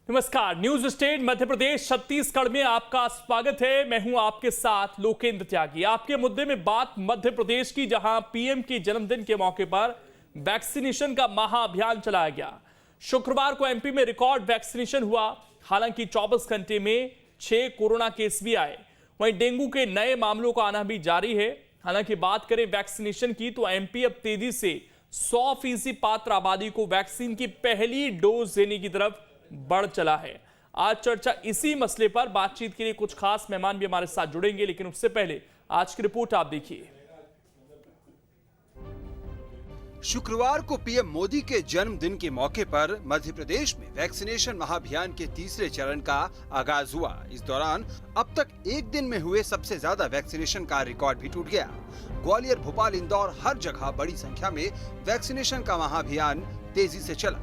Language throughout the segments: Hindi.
नमस्कार, न्यूज स्टेट मध्य प्रदेश छत्तीसगढ़ में आपका स्वागत है। मैं हूं आपके साथ लोकेंद्र त्यागी। आपके मुद्दे में बात मध्य प्रदेश की, जहां पीएम के जन्मदिन के मौके पर वैक्सीनेशन का महाअभियान चलाया गया। शुक्रवार को एमपी में रिकॉर्ड वैक्सीनेशन हुआ। हालांकि 24 घंटे में 6 कोरोना केस भी आए। वहीं डेंगू के नए मामलों का आना भी जारी है। हालांकि बात करें वैक्सीनेशन की तो एमपी अब तेजी से 100% पात्र आबादी को वैक्सीन की पहली डोज देने की तरफ बढ़ चला है। आज चर्चा इसी मसले पर बातचीत के लिए कुछ खास मेहमान भी हमारे साथ जुड़ेंगे, लेकिन उससे पहले आज की रिपोर्ट आप देखिए। शुक्रवार को पीएम मोदी के जन्मदिन के मौके पर मध्य प्रदेश में वैक्सीनेशन महाअभियान के तीसरे चरण का आगाज हुआ। इस दौरान अब तक एक दिन में हुए सबसे ज्यादा वैक्सीनेशन का रिकॉर्ड भी टूट गया। ग्वालियर, भोपाल, इंदौर, हर जगह बड़ी संख्या में वैक्सीनेशन का महाअभियान तेजी से चला।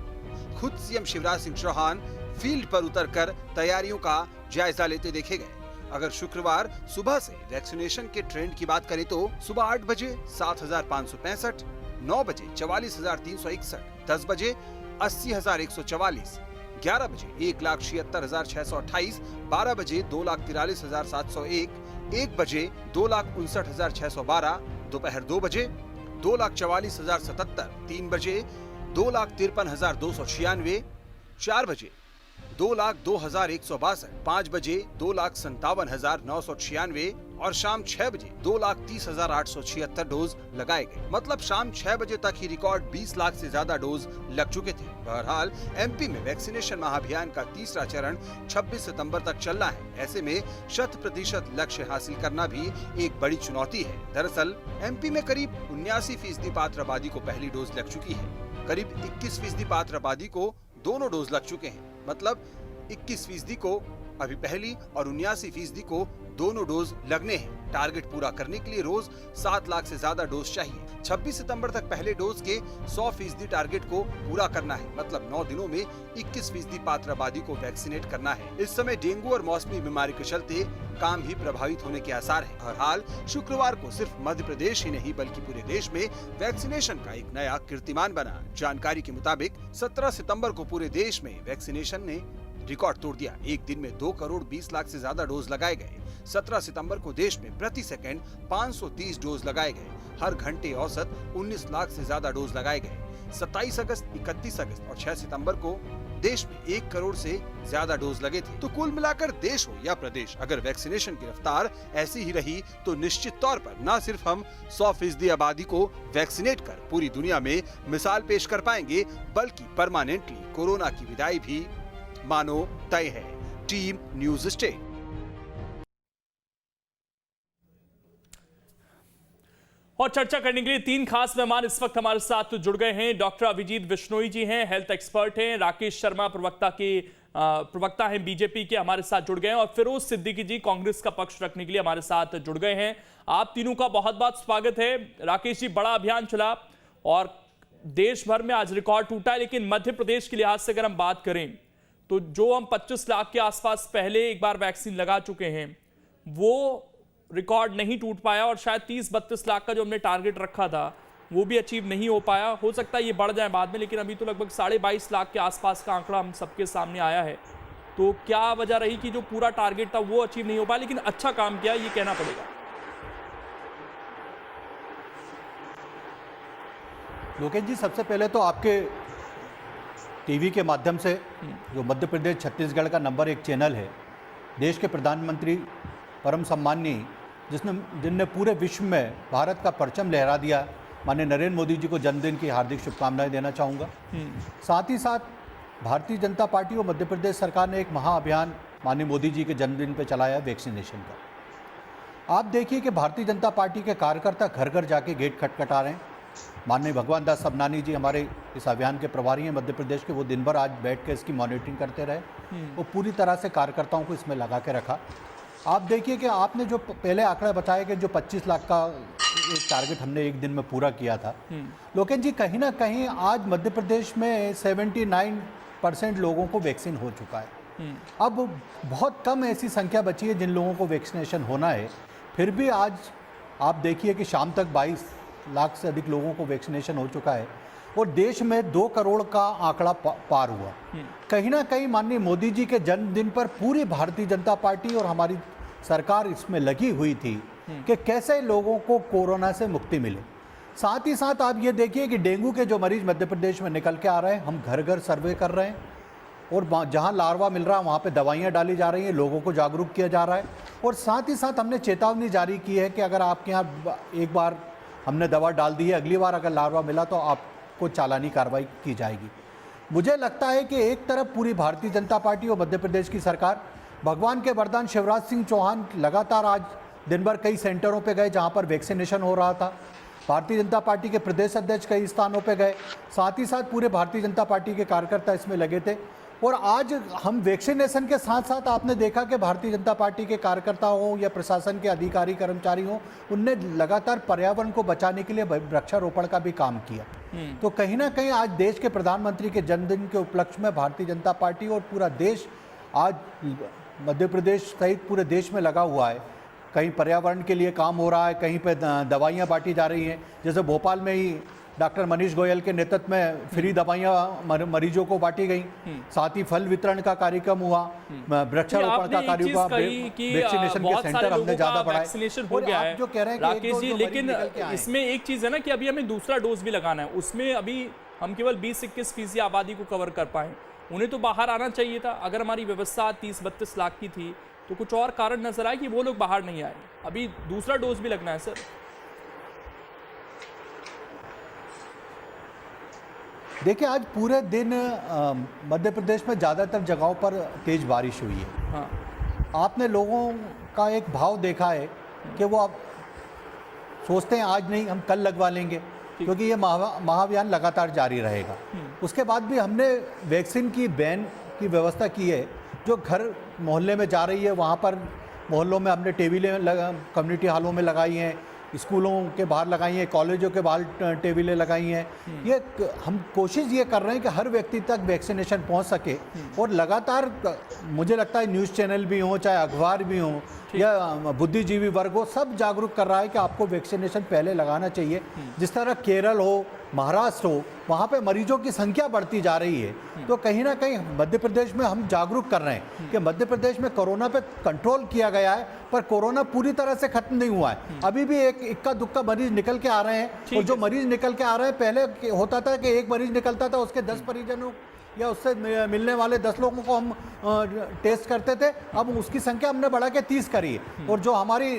खुद सीएम शिवराज सिंह चौहान फील्ड पर उतरकर तैयारियों का जायजा लेते देखे गए। अगर शुक्रवार सुबह से वैक्सीनेशन के ट्रेंड की बात करें तो सुबह 8 बजे 7,565, 9 बजे 44,361, 10 बजे 80,144, 11 बजे 1,76,628, 12 बजे 2,43,701, 1 बजे 2,59,612, दोपहर 2 बजे 2,44,077, 3 बजे 2,53,296, 4 बजे 2,02,162, 5 बजे 2,57,996 और शाम 6 बजे 2,30,876 डोज लगाए गए। मतलब शाम 6 बजे तक ही रिकॉर्ड 20 लाख से ज्यादा डोज लग चुके थे। बहरहाल एमपी में वैक्सीनेशन महाअभियान का तीसरा चरण 26 सितंबर तक चलना है। ऐसे में 100% लक्ष्य हासिल करना भी एक बड़ी चुनौती है। दरअसल एमपी में करीब 79% पात्र आबादी को पहली डोज लग चुकी है। करीब 21% पात्र आबादी को दोनों डोज लग चुके हैं। मतलब 21% को अभी पहली और 79% को दोनों डोज लगने हैं। टारगेट पूरा करने के लिए रोज 7 लाख से ज्यादा डोज चाहिए। 26 सितंबर तक पहले डोज के 100% टारगेट को पूरा करना है। मतलब 9 दिनों में 21% पात्र आबादी को वैक्सीनेट करना है। इस समय डेंगू और मौसमी बीमारी के चलते काम भी प्रभावित होने के आसार हैं। बहरहाल शुक्रवार को सिर्फ मध्य प्रदेश ही नहीं बल्कि पूरे देश में वैक्सीनेशन का एक नया कीर्तिमान बना। जानकारी के मुताबिक 17 सितंबर को पूरे देश में वैक्सीनेशन ने रिकॉर्ड तोड़ दिया। एक दिन में 2 करोड़ 20 लाख से ज्यादा डोज लगाए गए। 17 सितंबर को देश में प्रति सेकंड 530 डोज लगाए गए। हर घंटे औसत 19 लाख से ज्यादा डोज लगाए गए। 27 अगस्त, 31 अगस्त और 6 सितंबर को देश में 1 करोड़ से ज्यादा डोज लगे थे। तो कुल मिलाकर देश हो या प्रदेश, अगर वैक्सीनेशन की रफ्तार ऐसी ही रही तो निश्चित तौर पर न सिर्फ हम 100% आबादी को वैक्सीनेट कर पूरी दुनिया में मिसाल पेश कर पाएंगे, बल्कि परमानेंटली कोरोना की विदाई भी मानो तय है। Team news state. और चर्चा करने के लिए 3 खास मेहमान इस वक्त हमारे साथ जुड़ गए हैं। डॉक्टर अभिजीत बिश्नोई जी हैं, हेल्थ एक्सपर्ट हैं। राकेश शर्मा प्रवक्ता हैं बीजेपी के, हमारे साथ जुड़ गए हैं। और फिरोज सिद्दीकी जी कांग्रेस का पक्ष रखने के लिए हमारे साथ जुड़ गए हैं। आप तीनों का बहुत बहुत स्वागत है। राकेश जी, बड़ा अभियान चला और देश भर में आज रिकॉर्ड टूटा है, लेकिन मध्य प्रदेश के लिहाज से अगर हम बात करें तो जो हम 25 लाख के आसपास पहले एक बार वैक्सीन लगा चुके हैं वो रिकॉर्ड नहीं टूट पाया, और शायद 30-32 लाख का जो हमने टारगेट रखा था वो भी अचीव नहीं हो पाया। हो सकता है ये बढ़ जाए बाद में, लेकिन अभी तो लगभग 22.5 लाख के आसपास का आंकड़ा हम सबके सामने आया है। तो क्या वजह रही कि जो पूरा टारगेट था वो अचीव नहीं हो पाया, लेकिन अच्छा काम किया ये कहना पड़ेगा। लोकेश जी, सबसे पहले तो आपके टीवी के माध्यम से जो मध्य प्रदेश छत्तीसगढ़ का नंबर 1 चैनल है, देश के प्रधानमंत्री परम सम्माननीय जिनने पूरे विश्व में भारत का परचम लहरा दिया, माननीय नरेंद्र मोदी जी को जन्मदिन की हार्दिक शुभकामनाएं देना चाहूँगा। साथ ही साथ भारतीय जनता पार्टी और मध्य प्रदेश सरकार ने एक महाअभियान माननीय मोदी जी के जन्मदिन पर चलाया वैक्सीनेशन का। आप देखिए कि भारतीय जनता पार्टी के कार्यकर्ता घर घर जाके गेट खटखटा रहे हैं। माननीय भगवान दास सबनानी जी हमारे इस अभियान के प्रभारी हैं मध्य प्रदेश के, वो दिन भर आज बैठ के इसकी मॉनिटरिंग करते रहे। वो पूरी तरह से कार्यकर्ताओं को इसमें लगा के रखा। आप देखिए कि आपने जो पहले आंकड़ा बताया कि जो 25 लाख का एक टारगेट हमने एक दिन में पूरा किया था, लोकेश जी, कहीं ना कहीं आज मध्य प्रदेश में 79% लोगों को वैक्सीन हो चुका है। अब बहुत कम ऐसी संख्या बची है जिन लोगों को वैक्सीनेशन होना है। फिर भी आज आप देखिए कि शाम तक 22 लाख से अधिक लोगों को वैक्सीनेशन हो चुका है। और देश में 2 करोड़ का आंकड़ा पार हुआ। कहीं ना कहीं माननीय मोदी जी के जन्मदिन पर पूरी भारतीय जनता पार्टी और हमारी सरकार इसमें लगी हुई थी कि कैसे लोगों को कोरोना से मुक्ति मिले। साथ ही साथ आप ये देखिए कि डेंगू के जो मरीज मध्य प्रदेश में निकल के आ रहे हैं, हम घर घर सर्वे कर रहे हैं और जहां लार्वा मिल रहा है वहां पे दवाइयां डाली जा रही हैं, लोगों को जागरूक किया जा रहा है। और साथ ही साथ हमने चेतावनी जारी की है कि अगर आपके यहाँ एक बार हमने दवा डाल दी है, अगली बार अगर लार्वा मिला तो आपको चालानी कार्रवाई की जाएगी। मुझे लगता है कि एक तरफ पूरी भारतीय जनता पार्टी और मध्य प्रदेश की सरकार, भगवान के वरदान शिवराज सिंह चौहान लगातार आज दिन भर कई सेंटरों पे गए जहां पर वैक्सीनेशन हो रहा था। भारतीय जनता पार्टी के प्रदेश अध्यक्ष कई स्थानों पे गए, साथ ही साथ पूरे भारतीय जनता पार्टी के कार्यकर्ता इसमें लगे थे। और आज हम वैक्सीनेशन के साथ साथ आपने देखा कि भारतीय जनता पार्टी के कार्यकर्ता हों या प्रशासन के अधिकारी कर्मचारी हों, उनने लगातार पर्यावरण को बचाने के लिए वृक्षारोपण का भी काम किया। तो कहीं ना कहीं आज देश के प्रधानमंत्री के जन्मदिन के उपलक्ष्य में भारतीय जनता पार्टी और पूरा देश आज मध्य प्रदेश सहित पूरे देश में लगा हुआ है। कहीं पर्यावरण के लिए काम हो रहा है, कहीं पे दवाइयाँ बांटी जा रही हैं। जैसे भोपाल में ही डॉक्टर मनीष गोयल के नेतृत्व में फ्री दवाइयाँ मरीजों को बांटी गई। साथ ही फल वितरण का कार्यक्रम हुआ, वृक्षारोपण का कार्य हुआ, वैक्सीनेशन के सेंटर हमने ज्यादा बढ़ाए। हो गया है जो कह रहे हैं कि राकेश जी, लेकिन इसमें एक चीज है ना कि अभी हमें दूसरा डोज भी लगाना है, उसमें अभी हम केवल 20-21% आबादी को कवर कर पाए। उन्हें तो बाहर आना चाहिए था। अगर हमारी व्यवस्था 30-32 लाख की थी तो कुछ और कारण नजर आए कि वो लोग बाहर नहीं आए। अभी दूसरा डोज भी लगना है सर। देखिए, आज पूरे दिन मध्य प्रदेश में ज़्यादातर जगहों पर तेज़ बारिश हुई है। हाँ। आपने लोगों का एक भाव देखा है कि वो अब सोचते हैं आज नहीं हम कल लगवा लेंगे, क्योंकि ये महाअभियान लगातार जारी रहेगा। उसके बाद भी हमने वैक्सीन की वैन की व्यवस्था की है जो घर मोहल्ले में जा रही है। वहाँ पर मोहल्लों में हमने टेबलें कम्युनिटी हॉलों में लगाई हैं, स्कूलों के बाहर लगाई हैं, कॉलेजों के बाहर टेबलें लगाई हैं। ये हम कोशिश ये कर रहे हैं कि हर व्यक्ति तक वैक्सीनेशन पहुंच सके। और लगातार मुझे लगता है न्यूज़ चैनल भी हों, चाहे अखबार भी हों या बुद्धिजीवी वर्ग हो, सब जागरूक कर रहा है कि आपको वैक्सीनेशन पहले लगाना चाहिए। जिस तरह केरल हो, महाराष्ट्र हो, वहाँ पे मरीजों की संख्या बढ़ती जा रही है। तो कहीं ना कहीं मध्य प्रदेश में हम जागरूक कर रहे हैं कि मध्य प्रदेश में कोरोना पे कंट्रोल किया गया है, पर कोरोना पूरी तरह से खत्म नहीं हुआ है। अभी भी एक इक्का दुक्का मरीज निकल के आ रहे हैं। और जो मरीज निकल के आ रहे हैं, पहले होता था कि एक मरीज निकलता था, उसके 10 परिजनों या उससे मिलने वाले 10 लोगों को हम टेस्ट करते थे। अब उसकी संख्या हमने बढ़ा के 30 करी है। और जो हमारी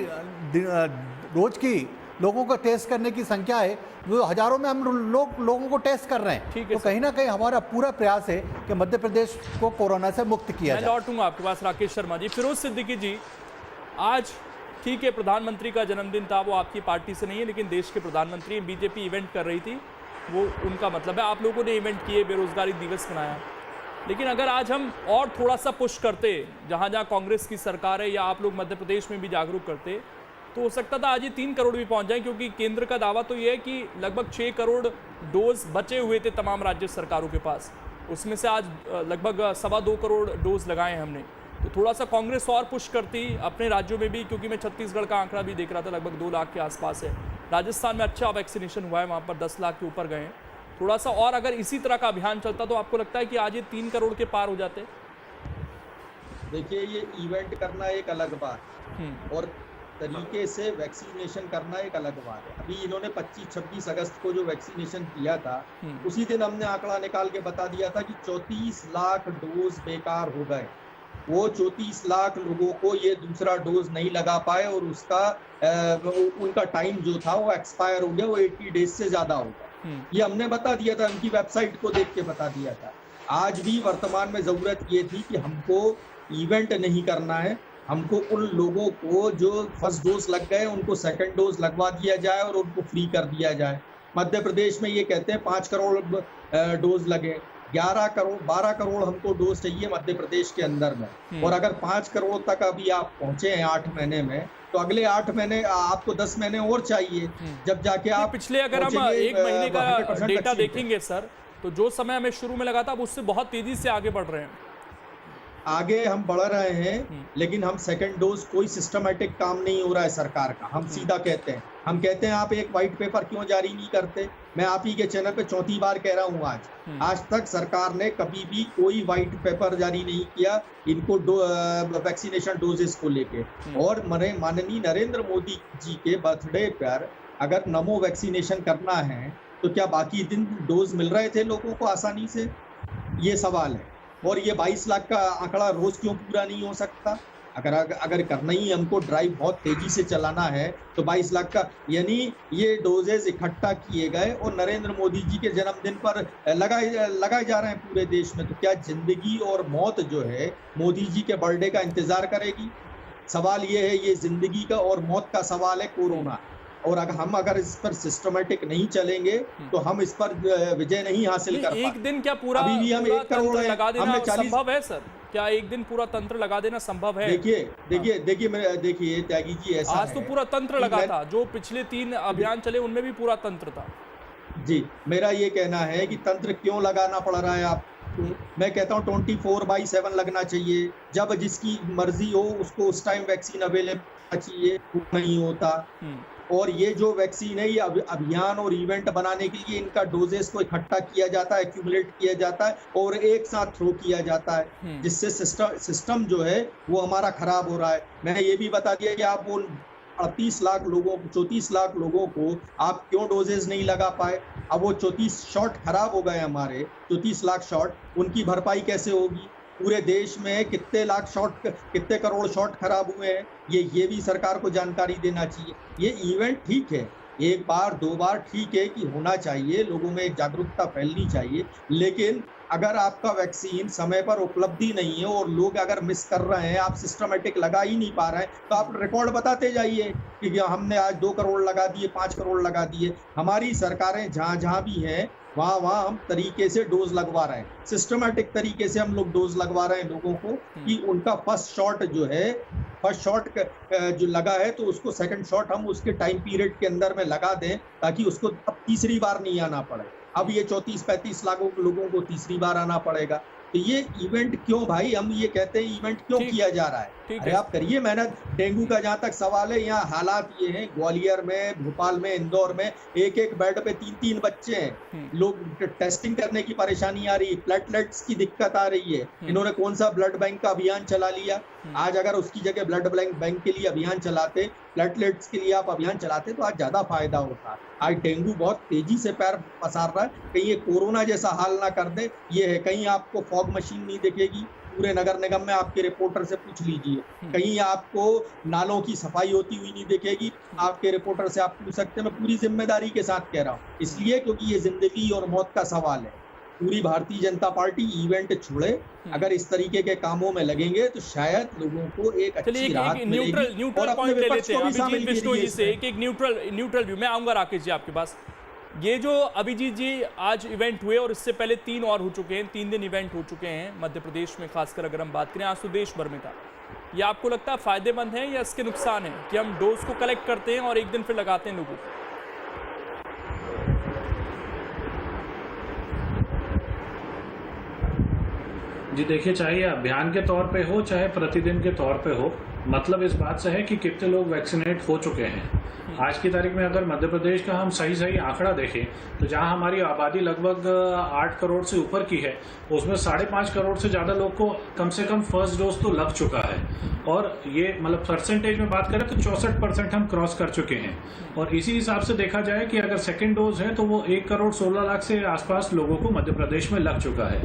रोज की लोगों को टेस्ट करने की संख्या है, वो हजारों में हम लोगों को टेस्ट कर रहे हैं। तो कहीं ना कहीं हमारा पूरा प्रयास है कि मध्य प्रदेश को कोरोना से मुक्त किया जाए। मैं लौटूंगा आपके पास राकेश शर्मा जी। फिरोज सिद्दीकी जी, आज ठीक है प्रधानमंत्री का जन्मदिन था, वो आपकी पार्टी से नहीं है, लेकिन देश के प्रधानमंत्री, बीजेपी इवेंट कर रही थी, वो उनका मतलब है। आप लोगों ने इवेंट किए, बेरोजगारी दिवस मनाया, लेकिन अगर आज हम और थोड़ा सा पुश करते, जहाँ जहाँ कांग्रेस की सरकार है या आप लोग मध्य प्रदेश में भी जागरूक करते, तो हो सकता था आज ये 3 करोड़ भी पहुंच जाए। क्योंकि केंद्र का दावा तो ये है कि लगभग 6 करोड़ डोज बचे हुए थे तमाम राज्य सरकारों के पास, उसमें से आज लगभग 2.25 करोड़ डोज लगाए हैं हमने। तो थोड़ा सा कांग्रेस और पुश करती अपने राज्यों में भी, क्योंकि मैं छत्तीसगढ़ का आंकड़ा भी देख रहा था, लगभग 2 लाख के आसपास है। राजस्थान में अच्छा वैक्सीनेशन हुआ है, वहाँ पर 10 लाख के ऊपर गए हैं। थोड़ा सा और अगर इसी तरह का अभियान चलता तो आपको लगता है कि आज ये 3 करोड़ के पार हो जाते? देखिए, ये इवेंट करना एक अलग बात और तरीके से वैक्सीनेशन करना एक अलग बात है। अभी इन्होंने 25-26 अगस्त को जो वैक्सीनेशन किया था, उसी दिन हमने आंकड़ा निकाल के बता दिया था कि 34 लाख डोज बेकार हो गए। वो 34 लाख लोगों को ये दूसरा डोज नहीं लगा पाए और उसका उनका टाइम जो था वो एक्सपायर हो गया, वो 80 डेज से ज्यादा हो गया। ये हमने बता दिया था, उनकी वेबसाइट को देख के बता दिया था। आज भी वर्तमान में जरूरत ये थी कि हमको इवेंट नहीं करना है, हमको उन लोगों को जो फर्स्ट डोज लग गए उनको सेकंड डोज लगवा दिया जाए और उनको फ्री कर दिया जाए। मध्य प्रदेश में ये कहते हैं 5 करोड़ डोज लगे, 12 करोड़ हमको डोज चाहिए मध्य प्रदेश के अंदर में। और अगर 5 करोड़ तक अभी आप पहुंचे हैं 8 महीने में, तो अगले 8 महीने आपको 10 महीने और चाहिए, जब जाके आप पिछले अगर हम 1 महीने का डेटा देखेंगे सर, तो जो समय हमें शुरू में लगा था, अब उससे बहुत तेजी से आगे बढ़ रहे हैं। आगे हम बढ़ रहे हैं, लेकिन हम सेकंड डोज कोई सिस्टमेटिक काम नहीं हो रहा है सरकार का। हम सीधा कहते हैं, हम कहते हैं आप एक व्हाइट पेपर क्यों जारी नहीं करते। मैं आप ही के चैनल पे चौथी बार कह रहा हूँ आज तक सरकार ने कभी भी कोई व्हाइट पेपर जारी नहीं किया इनको वैक्सीनेशन डोजेस को लेके। और माननीय नरेंद्र मोदी जी के बर्थडे पर अगर नमो वैक्सीनेशन करना है तो क्या बाकी दिन डोज मिल रहे थे लोगों को आसानी से, ये सवाल है। और ये 22 लाख का आंकड़ा रोज क्यों पूरा नहीं हो सकता। अगर करना ही हमको ड्राइव बहुत तेजी से चलाना है तो 22 लाख का, यानी ये डोजेज इकट्ठा किए गए और नरेंद्र मोदी जी के जन्मदिन पर लगाए जा रहे हैं पूरे देश में। तो क्या जिंदगी और मौत जो है मोदी जी के बर्थडे का इंतजार करेगी। सवाल ये है, ये जिंदगी का और मौत का सवाल है कोरोना। और अगर इस पर सिस्टमेटिक नहीं चलेंगे तो हम इस पर विजय नहीं हासिल कर पाएंगे। एक दिन क्या पूरा अभी भी हम 1 करोड़ लगा देना हमने 40 संभव है सर? क्या एक दिन पूरा तंत्र लगा देना संभव है? देखिए त्यागी जी, ऐसा आज तो पूरा तंत्र लगा था, जो पिछले 3 अभियान चले उनमें भी पूरा तंत्र था। जी, मेरा ये कहना है कि तंत्र क्यों लगाना पड़ रहा है आपको। मैं कहता हूँ 24/7 लगना चाहिए। जब जिसकी मर्जी हो उसको उस टाइम वैक्सीन अवेलेबल चाहिए, नहीं होता। और ये जो वैक्सीन है ये अभियान और इवेंट बनाने के लिए इनका डोजेस को इकट्ठा किया जाता है, एक्यूमुलेट किया जाता है और एक साथ थ्रो किया जाता है, जिससे सिस्टम जो है वो हमारा खराब हो रहा है। मैंने ये भी बता दिया कि आप वो 34 लाख लोगों को आप क्यों डोजेस नहीं लगा पाए। अब वो 34 शॉट खराब हो गए हमारे, 34 लाख शॉट, उनकी भरपाई कैसे होगी। पूरे देश में कितने करोड़ शॉट खराब हुए हैं, ये भी सरकार को जानकारी देना चाहिए। ये इवेंट ठीक है, 1 बार 2 बार ठीक है कि होना चाहिए, लोगों में जागरूकता फैलनी चाहिए, लेकिन अगर आपका वैक्सीन समय पर उपलब्धि नहीं है और लोग अगर मिस कर रहे हैं, आप सिस्टमेटिक लगा ही नहीं पा रहे हैं, तो आप रिकॉर्ड बताते जाइए कि हमने आज 2 करोड़ लगा दिए, 5 करोड़ लगा दिए। हमारी सरकारें जहाँ भी हैं वहाँ हम तरीके से डोज लगवा रहे हैं, सिस्टमेटिक तरीके से हम लोग डोज लगवा रहे हैं लोगों को कि उनका फर्स्ट शॉट जो लगा है तो उसको सेकंड शॉट हम उसके टाइम पीरियड के अंदर में लगा दें, ताकि उसको अब तीसरी बार नहीं आना पड़े। अब ये 34-35 लाख लोगों को तीसरी बार आना पड़ेगा। तो ये इवेंट क्यों भाई, हम ये कहते हैं इवेंट क्यों किया जा रहा है। अरे आप करिए मेहनत। डेंगू का जहाँ तक सवाल है, यहाँ हालात ये हैं, ग्वालियर में, भोपाल में, इंदौर में एक बेड पे 3-3 बच्चे हैं। लोग टेस्टिंग करने की परेशानी आ रही है, प्लेटलेट्स की दिक्कत आ रही है। इन्होंने कौन सा ब्लड बैंक का अभियान चला लिया। आज अगर उसकी जगह ब्लड बैंक के लिए अभियान चलाते, प्लेटलेट्स के लिए आप अभियान चलाते तो आज ज्यादा फायदा होता। आज डेंगू बहुत तेजी से पैर पसार रहा है, कहीं ये कोरोना जैसा हाल ना कर दे। ये है, कहीं आपको फॉग मशीन नहीं दिखेगी पूरे नगर निगम में, आपके रिपोर्टर से पूछ लीजिए। कहीं आपको नालों की सफाई होती हुई नहीं दिखेगी, आपके रिपोर्टर से आप पूछ सकते हैं। मैं पूरी जिम्मेदारी के साथ कह रहा हूँ, इसलिए क्योंकि ये जिंदगी और मौत का सवाल है। पूरी भारतीय जनता पार्टी इवेंट छोड़े, अगर इस तरीके के कामों में लगेंगे तो शायद लोगों को एक अच्छी राहत मिलेगी। न्यूट्रल पॉइंट ले लेते हैं अभिजीत विश्नोई जी से, एक न्यूट्रल व्यू। मैं आऊंगा राकेश जी आपके पास। ये जो अभिजीत जी आज इवेंट हुए और इससे पहले 3 और हो चुके हैं, 3 दिन इवेंट हो चुके हैं मध्य प्रदेश में, खासकर अगर हम बात करें, आज तो देश भर में था। ये आपको लगता है फायदेमंद है या इसके नुकसान है कि हम डोज को कलेक्ट करते हैं और एक दिन फिर लगाते हैं लोगों को? जी देखिए, चाहे अभियान के तौर पे हो चाहे प्रतिदिन के तौर पे हो, मतलब इस बात से है कि कितने लोग वैक्सीनेट हो चुके हैं। आज की तारीख में अगर मध्य प्रदेश का हम सही आंकड़ा देखें तो जहां हमारी आबादी लगभग 8 करोड़ से ऊपर की है, उसमें 5.5 करोड़ से ज्यादा लोग को कम से कम फर्स्ट डोज तो लग चुका है। और ये मतलब परसेंटेज में बात करें तो 64% हम क्रॉस कर चुके हैं। और इसी हिसाब से देखा जाए कि अगर सेकेंड डोज है तो वो 1 करोड़ 16 लाख से आसपास लोगों को मध्य प्रदेश में लग चुका है।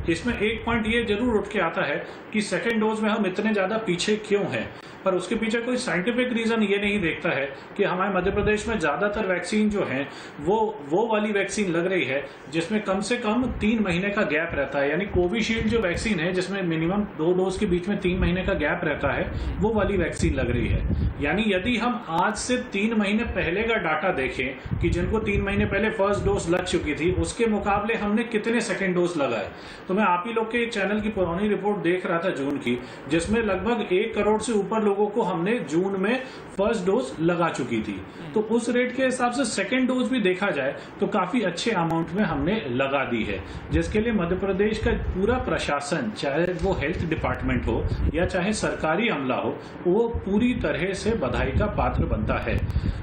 इसमें एक पॉइंट ये जरूर उठ के आता है कि सेकेंड डोज में हम इतने ज्यादा पीछे क्यों हैं, पर उसके पीछे कोई साइंटिफिक रीजन ये नहीं देखता है कि हमारे मध्य प्रदेश में ज्यादातर वैक्सीन जो है वो वाली वैक्सीन लग रही है जिसमें कम से कम 3 महीने का गैप रहता है। यानी कोविशील्ड जो वैक्सीन है जिसमें मिनिमम 2 डोज के बीच में 3 महीने का गैप रहता है, वो वाली वैक्सीन लग रही है। यानी यदि हम आज से 3 महीने पहले का डाटा देखें कि जिनको 3 महीने पहले फर्स्ट डोज लग चुकी थी, उसके मुकाबले हमने कितने सेकेंड डोज लगाए, तो मैं आप ही लोग के एक चैनल की पुरानी रिपोर्ट देख रहा था जून की, जिसमें लगभग 1 करोड़ से ऊपर लोगों को हमने जून में फर्स्ट डोज लगा चुकी थी। तो उस रेट के हिसाब से सेकेंड डोज भी देखा जाए तो काफी अच्छे अमाउंट में हमने लगा दी है, जिसके लिए मध्य प्रदेश का पूरा प्रशासन, चाहे वो हेल्थ डिपार्टमेंट हो या चाहे सरकारी अमला हो, वो पूरी तरह से बधाई का पात्र बनता है।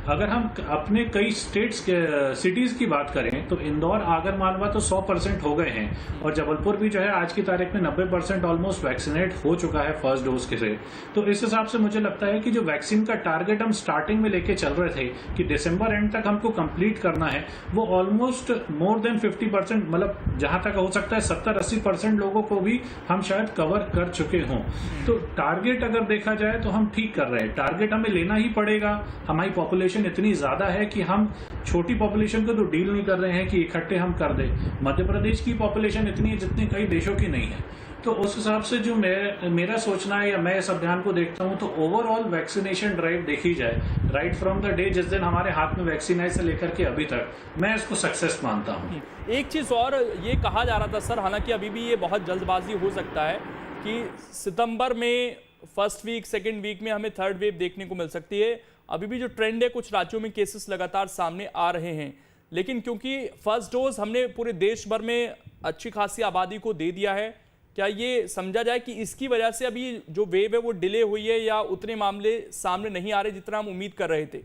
अगर हम अपने कई स्टेट्स के सिटीज की बात करें तो इंदौर, आगर मालवा तो 100% हो गए हैं और जबलपुर भी जो है आज की तारीख में 90% ऑलमोस्ट वैक्सीनेट हो चुका है फर्स्ट डोज के से। तो इस हिसाब से मुझे लगता है कि जो वैक्सीन का टारगेट हम स्टार्टिंग में लेके चल रहे थे कि दिसंबर एंड तक हमको कंप्लीट करना है, वो ऑलमोस्ट मोर देन 50%, मतलब जहां तक हो सकता है 70-80% लोगों को भी हम शायद कवर कर चुके हों। तो टारगेट अगर देखा जाए तो हम ठीक कर रहे हैं। टारगेट हमें लेना ही पड़ेगा, हमारी पॉपुलेशन इतनी ज्यादा है कि हम छोटी पॉपुलेशन को तो डील नहीं कर रहे हैं कि इकट्ठे हम कर दें। मध्य प्रदेश की पॉपुलेशन इतनी है जितनी कई देशों की नहीं है। तो उस हिसाब से जो मेरा सोचना है या मैं इस अभियान को देखता हूं तो ओवरऑल वैक्सीनेशन ड्राइव देखी जाए, राइट फ्रॉम द डे जिस दिन हमारे हाथ में वैक्सीन है से लेकर के अभी तक, मैं इसको सक्सेस मानता हूं। एक चीज़ और ये कहा जा रहा था सर, हालांकि अभी भी ये बहुत जल्दबाजी हो सकता है कि सितंबर में फर्स्ट वीक, सेकेंड वीक में हमें थर्ड वेव देखने को मिल सकती है। अभी भी जो ट्रेंड है, कुछ राज्यों में केसेस लगातार सामने आ रहे हैं, लेकिन क्योंकि फर्स्ट डोज हमने पूरे देश भर में अच्छी खासी आबादी को दे दिया है, क्या ये समझा जाए कि इसकी वजह से अभी जो वेव है वो डिले हुई है या उतने मामले सामने नहीं आ रहे जितना हम उम्मीद कर रहे थे,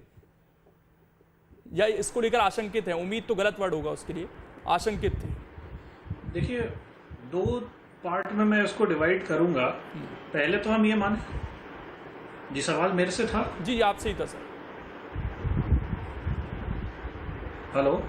या इसको लेकर आशंकित है? उम्मीद तो गलत वर्ड होगा उसके लिए, आशंकित थे। देखिए, 2 पार्ट में मैं इसको डिवाइड करूंगा। पहले तो हम ये माने, जी सवाल मेरे से था? जी आपसे ही था सर। हेलो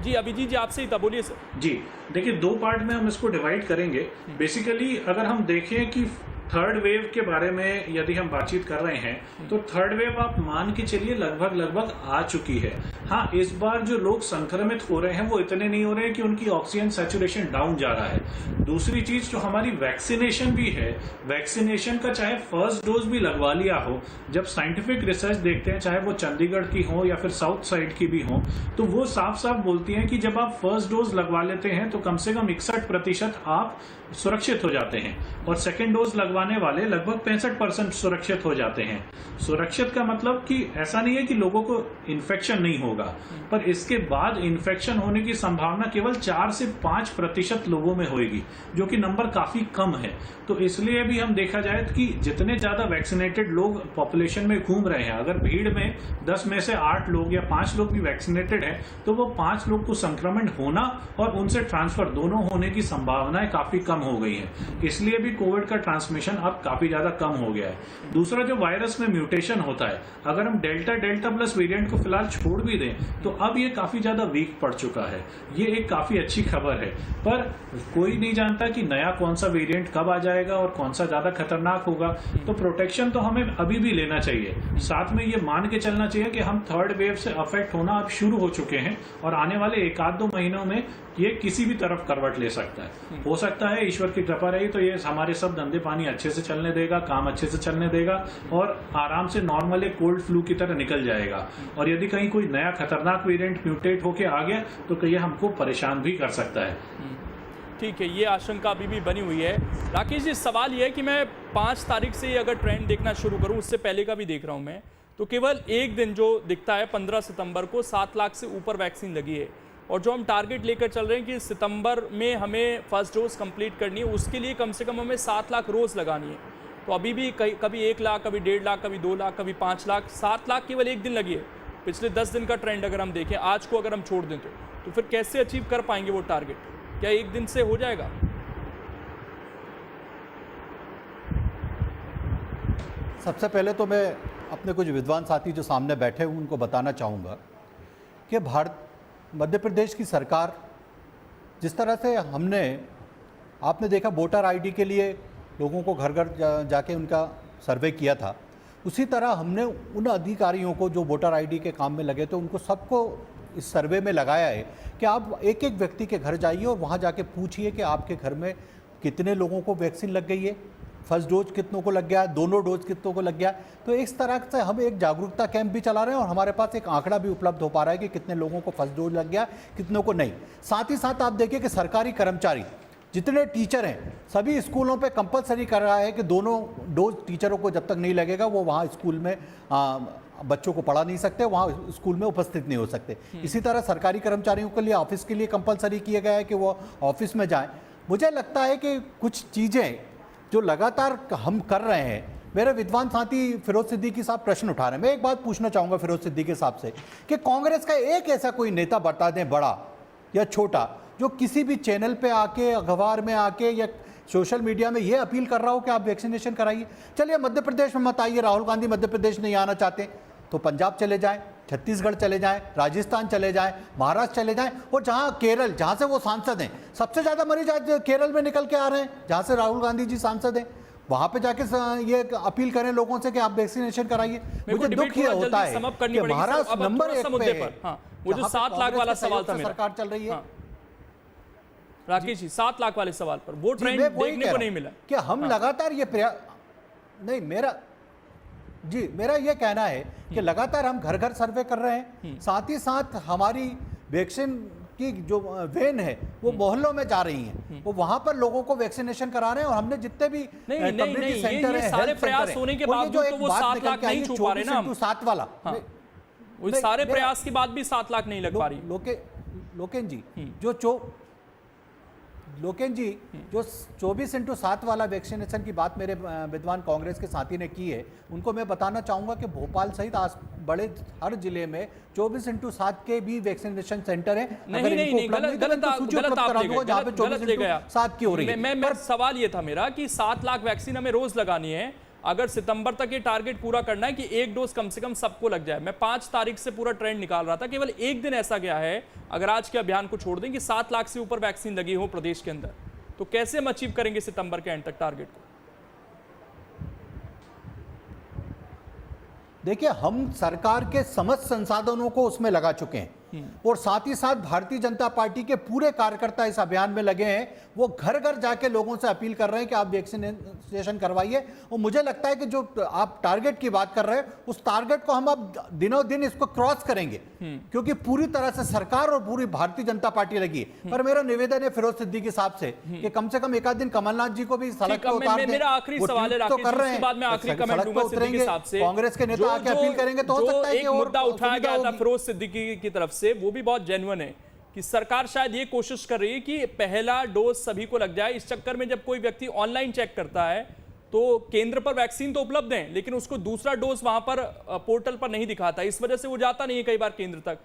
जी अभिजीत जी आपसे ही था, बोलिए सर। जी देखिए, 2 पार्ट में हम इसको डिवाइड करेंगे। बेसिकली अगर हम देखें कि थर्ड वेव के बारे में यदि हम बातचीत कर रहे हैं तो थर्ड वेव आप मान के चलिए लगभग आ चुकी है। हाँ, इस बार जो लोग संक्रमित हो रहे हैं वो इतने नहीं हो रहे हैं कि उनकी ऑक्सीजन सैचुरेशन डाउन जा रहा है। दूसरी चीज, जो हमारी वैक्सीनेशन भी है, वैक्सीनेशन का चाहे फर्स्ट डोज भी लगवा लिया हो, जब साइंटिफिक रिसर्च देखते हैं, चाहे वो चंडीगढ़ की हो या फिर साउथ साइड की भी हो, तो वो साफ साफ बोलती हैं कि जब आप फर्स्ट डोज लगवा लेते हैं तो कम से कम 61% आप सुरक्षित हो जाते हैं और सेकेंड डोज लगवाने वाले लगभग 65% सुरक्षित हो जाते हैं। सुरक्षित का मतलब कि ऐसा नहीं है कि लोगों को इन्फेक्शन नहीं होगा, पर इसके बाद इन्फेक्शन होने की संभावना केवल 4 से 5% लोगों में होगी, जो कि नंबर काफी कम है। तो इसलिए भी हम देखा जाए कि जितने ज्यादा वैक्सीनेटेड लोग पॉपुलेशन में घूम रहे हैं, अगर भीड़ में 10 में से 8 लोग या 5 लोग भी वैक्सीनेटेड हैं, तो वो 5 लोग को संक्रमण होना और उनसे ट्रांसफर दोनों होने की संभावनाएं काफी कम हो गई है। इसलिए भी कोविड का ट्रांसमिशन अब काफी ज्यादा कम हो गया है। दूसरा, जो वायरस में म्यूटेशन होता है, अगर हम डेल्टा प्लस वेरिएंट को फिलहाल छोड़ भी दें तो अब ये काफी ज्यादा वीक पड़ चुका है। ये एक काफी अच्छी खबर है, पर कोई नहीं जानता कि नया कौन सा वेरिएंट कब आ जाएगा और कौन सा ज्यादा खतरनाक होगा। तो प्रोटेक्शन तो हमें अभी भी लेना चाहिए। साथ में ये मान के चलना चाहिए कि हम थर्ड वेव से अफेक्ट होना अब शुरू हो चुके हैं और आने वाले 1-2 महीनों में ये किसी भी तरफ करवट ले सकता है। हो सकता है ईश्वर की कृपा रही तो ये हमारे सब धंधे पानी अच्छे से चलने देगा, काम अच्छे से चलने देगा और आराम से नॉर्मल एक कोल्ड फ्लू की तरह निकल जाएगा। और यदि कहीं कोई नया खतरनाक वेरिएंट म्यूटेट होके आ गया तो ये हमको परेशान भी कर सकता है। ठीक है, ये आशंका अभी भी बनी हुई है। राकेश जी, सवाल ये है कि मैं 5 तारीख से अगर ट्रेंड देखना शुरू करूं, उससे पहले का भी देख रहा हूं मैं, तो केवल एक दिन जो दिखता है 15 सितंबर को 7 लाख से ऊपर वैक्सीन लगी है, और जो हम टारगेट लेकर चल रहे हैं कि सितंबर में हमें फर्स्ट डोज कंप्लीट करनी है, उसके लिए कम से कम हमें 7 लाख रोज़ लगानी है। तो अभी भी कभी 1 लाख, कभी 1.5 लाख, कभी 2 लाख, कभी 5 लाख, 7 लाख केवल एक दिन लगी है। पिछले 10 दिन का ट्रेंड अगर हम देखें, आज को अगर हम छोड़ दें तो फिर कैसे अचीव कर पाएंगे वो टारगेट? क्या एक दिन से हो जाएगा? सबसे पहले तो मैं अपने कुछ विद्वान साथी जो सामने बैठे हुए उनको बताना चाहूँगा कि मध्य प्रदेश की सरकार जिस तरह से आपने देखा वोटर आईडी के लिए लोगों को घर घर जाके उनका सर्वे किया था, उसी तरह हमने उन अधिकारियों को जो वोटर आईडी के काम में लगे थे उनको सबको इस सर्वे में लगाया है कि आप एक एक व्यक्ति के घर जाइए और वहाँ जाके पूछिए कि आपके घर में कितने लोगों को वैक्सीन लग गई है, फर्स्ट डोज कितनों को लग गया, दोनों डोज कितनों को लग गया। तो इस तरह से हम एक जागरूकता कैंप भी चला रहे हैं और हमारे पास एक आंकड़ा भी उपलब्ध हो पा रहा है कि कितने लोगों को फर्स्ट डोज लग गया, कितनों को नहीं। साथ ही साथ आप देखिए कि सरकारी कर्मचारी जितने टीचर हैं सभी स्कूलों पे कंपलसरी कर रहा है कि दोनों डोज टीचरों को जब तक नहीं लगेगा वो वहाँ स्कूल में बच्चों को पढ़ा नहीं सकते, वहाँ स्कूल में उपस्थित नहीं हो सकते। इसी तरह सरकारी कर्मचारियों के लिए ऑफिस के लिए कंपलसरी किया गया है कि वो ऑफिस में जाएं। मुझे लगता है कि कुछ चीज़ें जो लगातार हम कर रहे हैं, मेरे विद्वान साथी फिरोज सिद्दीकी साहब प्रश्न उठा रहे हैं, मैं एक बात पूछना चाहूँगा फिरोज सिद्दीकी साहब से कि कांग्रेस का एक ऐसा कोई नेता बता दें, बड़ा या छोटा, जो किसी भी चैनल पे आके, अखबार में आके या सोशल मीडिया में ये अपील कर रहा हो कि आप वैक्सीनेशन कराइए। चलिए मध्य प्रदेश में मत आइए, राहुल गांधी मध्य प्रदेश नहीं आना चाहते तो पंजाब चले जाएं, छत्तीसगढ़ चले जाएं, राजस्थान चले जाएं, महाराष्ट्र चले जाएं, और जहां केरल, जहां से वो सांसद हैं, सबसे ज़्यादा मरीज आज केरल में निकल के आ रहे हैं जहां से राहुल गांधी जी सांसद हैं, वहां पे जाके ये अपील करें लोगों से कि आप वैक्सीनेशन कराइए। मुझे दुख ये होता है कि महाराष्ट्र नंबर 1 पे, वो जो 7 लाख वाला सवाल था, सरकार चल रही है। राकेश जी, 7 लाख वाले सवाल पर वो ट्रेंड देखने को नहीं मिला कि हम लगातार ये नहीं, मेरा ये कहना है कि लगातार हम घर घर सर्वे कर रहे हैं, साथ ही साथ हमारी वैक्सीन की जो वेन है वो मोहल्लों में जा रही है, वो वहां पर लोगों को वैक्सीनेशन करा रहे हैं। और हमने जितने भी कम्युनिटी सेंटर है, सारे प्रयास होने के बावजूद तो वो 7 लाख नहीं छू पा रहे ना, 7 वाला वो सारे प्रयास के बाद भी 7 लाख नहीं लग पा रही। लोकेन जी जो 24x7 वाला वैक्सीनेशन की बात मेरे विद्वान कांग्रेस के साथी ने की है, उनको मैं बताना चाहूँगा कि भोपाल सहित बड़े हर जिले में 24x7 के भी वैक्सीनेशन सेंटर हैं। मैं सवाल ये था मेरा कि 7 लाख वैक्सीन हमें रोज लगानी है, अगर सितंबर तक ये टारगेट पूरा करना है कि 1 डोज कम से कम सबको लग जाए। मैं 5 तारीख से पूरा ट्रेंड निकाल रहा था, केवल एक दिन ऐसा गया है, अगर आज के अभियान को छोड़ दें, कि 7 लाख से ऊपर वैक्सीन लगी हो प्रदेश के अंदर, तो कैसे हम अचीव करेंगे सितंबर के एंड तक टारगेट को? देखिए, हम सरकार के समस्त संसाधनों को उसमें लगा चुके हैं और साथ ही साथ भारतीय जनता पार्टी के पूरे कार्यकर्ता इस अभियान में लगे हैं। वो घर घर जाके लोगों से अपील कर रहे हैं कि आप वैक्सीनेशन करवाइए। और मुझे लगता है कि जो आप टारगेट की बात कर रहे हैं, उस टारगेट को हम अब दिनों दिन इसको क्रॉस करेंगे, क्योंकि पूरी तरह से सरकार और पूरी भारतीय जनता पार्टी लगी है। पर मेरा निवेदन है फिरोज सिद्दीकी साहब से कि कम से कम एक आध दिन कमलनाथ जी को भी सड़क पर उतार दें। मेरा आखिरी सवाल है, तो कर रहे हैं, कांग्रेस के नेता आके अपील करेंगे तो हो सकता है कि मुद्दा उठाया गया था फिरोज सिद्दीकी की तरफ से, वो भी बहुत जेन्युइन है कि सरकार शायद ये कोशिश कर रही है कि पहला डोज सभी को लग जाए। इस चक्कर में जब कोई व्यक्ति ऑनलाइन चेक करता है तो केंद्र पर वैक्सीन तो उपलब्ध है, लेकिन उसको दूसरा डोज वहां पर पोर्टल पर नहीं दिखाता, इस वजह से वो जाता नहीं है कई बार केंद्र तक।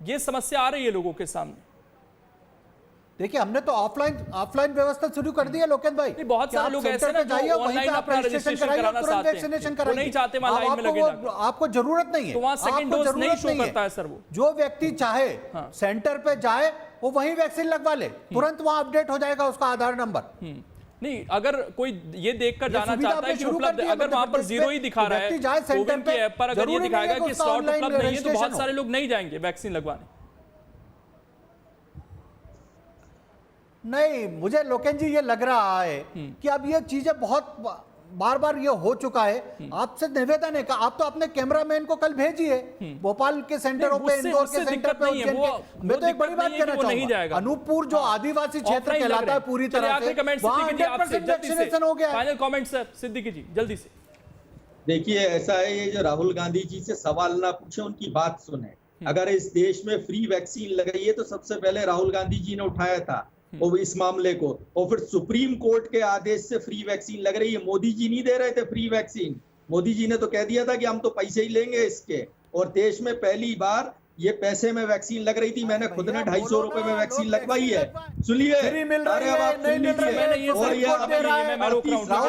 ये समस्या आ रही है लोगों के सामने। देखिए, हमने तो ऑफलाइन व्यवस्था शुरू कर दी है लोकेन भाई। बहुत सारे लोग ऐसे ना जो ऑनलाइन अपना रजिस्ट्रेशन कराना चाहते हैं, वो नहीं चाहते वहां लाइन में लगे जाना। आपको जरूरत नहीं है, तो वहां सेकंड डोज नहीं शो करता है सर। वो जो व्यक्ति चाहे सेंटर पे जाए, वो वहीं वैक्सीन लगवा ले, तुरंत वहां अपडेट हो जाएगा उसका आधार नंबर। नहीं, अगर कोई ये देखकर जाना चाहता है कि उपलब्ध है, अगर वहां पर 0 ही दिखा रहा है, कोविन की ऐप पर अगर ये दिखाएगा कि स्लॉट उपलब्ध नहीं है, तो बहुत सारे लोग नहीं जाएंगे वैक्सीन लगवाने। नहीं, मुझे लोकेन जी ये लग रहा है कि अब ये चीजें बहुत बार बार ये हो चुका है। आपसे निवेदन है कि आप तो अपने कैमरामैन को कल भेजिए भोपाल के सेंटरों पे, इंदौर के सेंटर पे, उज्जैन के। मैं तो एक बड़ी बात कहना चाहूंगा, अनूपपुर जो आदिवासी क्षेत्र कहलाता है पूरी तरह से, वहां 100% वैक्सीनेशन हो गया। फाइनल कमेंट सर सिद्दीकी जी, जल्दी से। देखिए, ऐसा है, ये जो राहुल गांधी जी से सवाल ना पूछे, उनकी बात सुने। अगर इस देश में फ्री वैक्सीन लगाई है तो सबसे पहले राहुल गांधी जी ने उठाया था और इस मामले को, और फिर सुप्रीम कोर्ट के आदेश से फ्री वैक्सीन लग रही है। मोदी जी नहीं दे रहे थे फ्री वैक्सीन, मोदी जी ने तो कह दिया था कि हम तो पैसे ही लेंगे इसके। और देश में पहली बार ये पैसे में वैक्सीन लग रही थी, मैंने खुद ने 250 रुपए में वैक्सीन लगवाई है। सुनिए, राहुल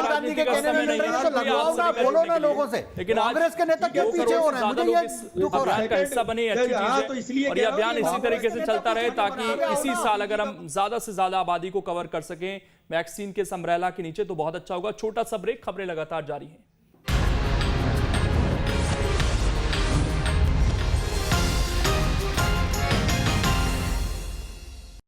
गांधी के कहने में मिल रही है तो लगवाओ ना, बोलो ना लोगों से। लेकिन कांग्रेस के नेता क्यों पीछे हो रहे हैं? मुझे ये दुख हो रहा है। अभियान का हिस्सा बने, अच्छी चीज है, और ये अभियान इसी तरीके से चलता रहे ताकि इसी साल अगर हम ज्यादा से ज्यादा आबादी को कवर कर सकें वैक्सीन के अम्ब्रेला के नीचे, तो बहुत अच्छा होगा। छोटा सा ब्रेक, खबरें लगातार जारी हैं।